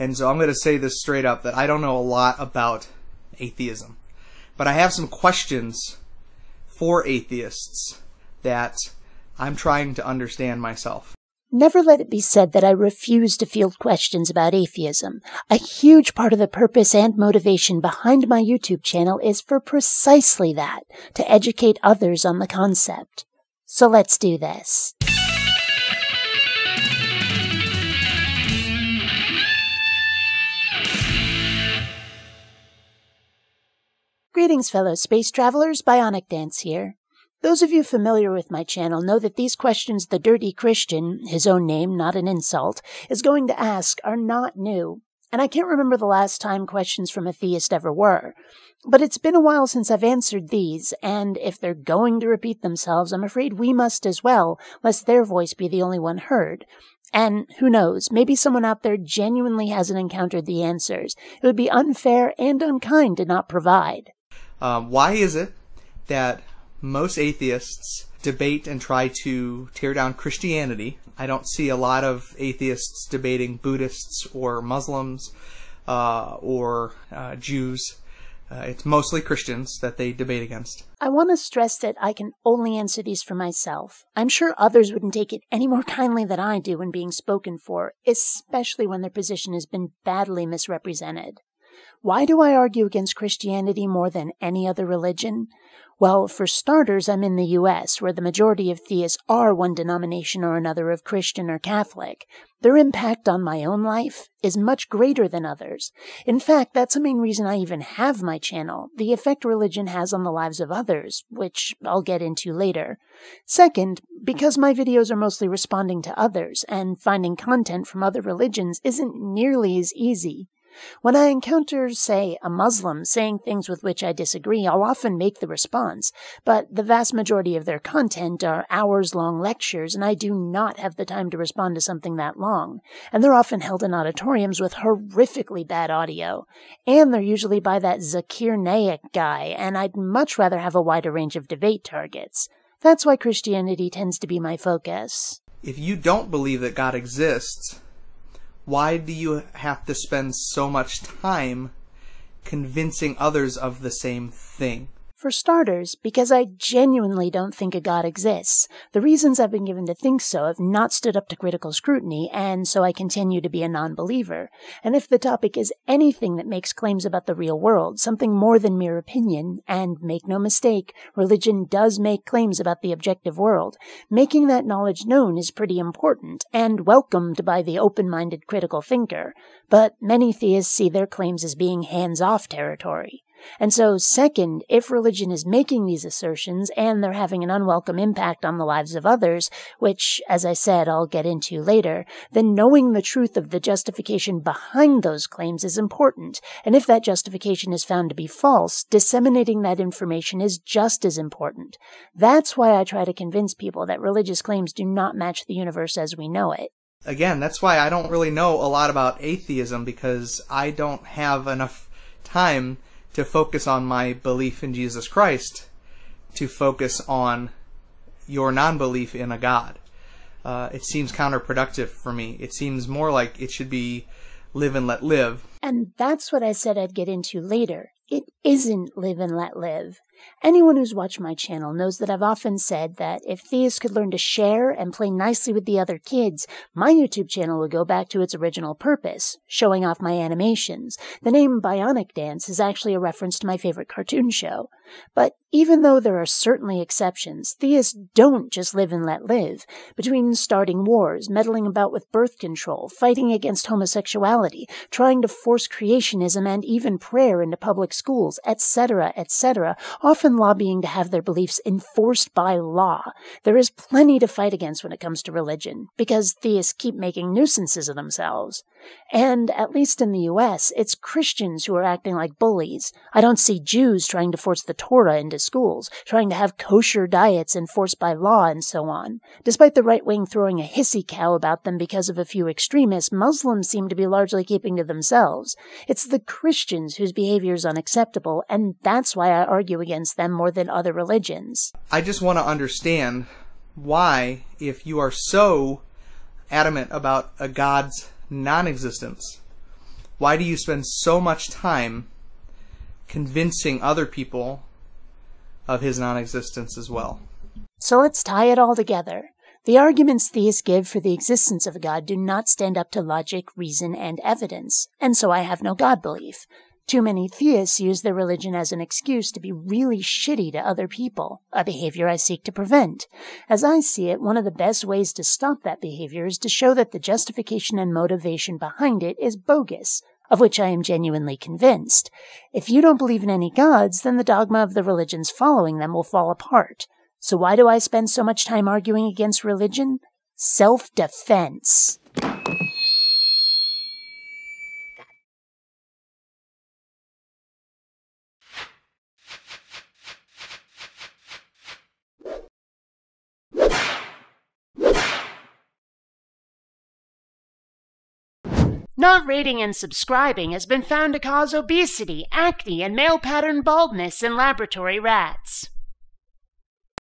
And so I'm going to say this straight up, that I don't know a lot about atheism. But I have some questions for atheists that I'm trying to understand myself. Never let it be said that I refuse to field questions about atheism. A huge part of the purpose and motivation behind my YouTube channel is for precisely that, to educate others on the concept. So let's do this. Greetings, fellow space travelers. BionicDance here. Those of you familiar with my channel know that these questions the dirty Christian, his own name, not an insult, is going to ask are not new. And I can't remember the last time questions from a theist ever were. But it's been a while since I've answered these, and if they're going to repeat themselves, I'm afraid we must as well, lest their voice be the only one heard. And who knows, maybe someone out there genuinely hasn't encountered the answers. It would be unfair and unkind to not provide. Why is it that most atheists debate and try to tear down Christianity? I don't see a lot of atheists debating Buddhists or Muslims or Jews. It's mostly Christians that they debate against. I want to stress that I can only answer these for myself. I'm sure others wouldn't take it any more kindly than I do when being spoken for, especially when their position has been badly misrepresented. Why do I argue against Christianity more than any other religion? Well, for starters, I'm in the U.S., where the majority of theists are one denomination or another of Christian or Catholic. Their impact on my own life is much greater than others. In fact, that's the main reason I even have my channel, the effect religion has on the lives of others, which I'll get into later. Second, because my videos are mostly responding to others, and finding content from other religions isn't nearly as easy. When I encounter, say, a Muslim saying things with which I disagree, I'll often make the response, but the vast majority of their content are hours-long lectures, and I do not have the time to respond to something that long. And they're often held in auditoriums with horrifically bad audio. And they're usually by that Zakir Naik guy, and I'd much rather have a wider range of debate targets. That's why Christianity tends to be my focus. If you don't believe that God exists, why do you have to spend so much time convincing others of the same thing? For starters, because I genuinely don't think a God exists. The reasons I've been given to think so have not stood up to critical scrutiny, and so I continue to be a non-believer. And if the topic is anything that makes claims about the real world, something more than mere opinion, and make no mistake, religion does make claims about the objective world, making that knowledge known is pretty important, and welcomed by the open-minded critical thinker. But many theists see their claims as being hands-off territory. And so, second, if religion is making these assertions and they're having an unwelcome impact on the lives of others, which, as I said, I'll get into later, then knowing the truth of the justification behind those claims is important. And if that justification is found to be false, disseminating that information is just as important. That's why I try to convince people that religious claims do not match the universe as we know it. Again, that's why I don't really know a lot about atheism, because I don't have enough time to focus on my belief in Jesus Christ, to focus on your non-belief in a God. It seems counterproductive for me. It seems more like it should be live and let live. And that's what I said I'd get into later. It isn't live and let live. Anyone who's watched my channel knows that I've often said that if theists could learn to share and play nicely with the other kids, my YouTube channel would go back to its original purpose, showing off my animations. The name BionicDance is actually a reference to my favorite cartoon show. But even though there are certainly exceptions, theists don't just live and let live. Between starting wars, meddling about with birth control, fighting against homosexuality, trying to force creationism and even prayer into public schools, etc., etc., often lobbying to have their beliefs enforced by law, there is plenty to fight against when it comes to religion, because theists keep making nuisances of themselves. And, at least in the U.S., it's Christians who are acting like bullies. I don't see Jews trying to force the Torah into schools, trying to have kosher diets enforced by law, and so on. Despite the right wing throwing a hissy cow about them because of a few extremists, Muslims seem to be largely keeping to themselves. It's the Christians whose behavior is unacceptable, and that's why I argue against them more than other religions. I just want to understand why, if you are so adamant about a God's non-existence, why do you spend so much time convincing other people of his non-existence as well? So let's tie it all together. The arguments theists give for the existence of a God do not stand up to logic, reason, and evidence, and so I have no God belief. Too many theists use their religion as an excuse to be really shitty to other people, a behavior I seek to prevent. As I see it, one of the best ways to stop that behavior is to show that the justification and motivation behind it is bogus, of which I am genuinely convinced. If you don't believe in any gods, then the dogma of the religions following them will fall apart. So why do I spend so much time arguing against religion? Self-defense. Not rating and subscribing has been found to cause obesity, acne, and male pattern baldness in laboratory rats.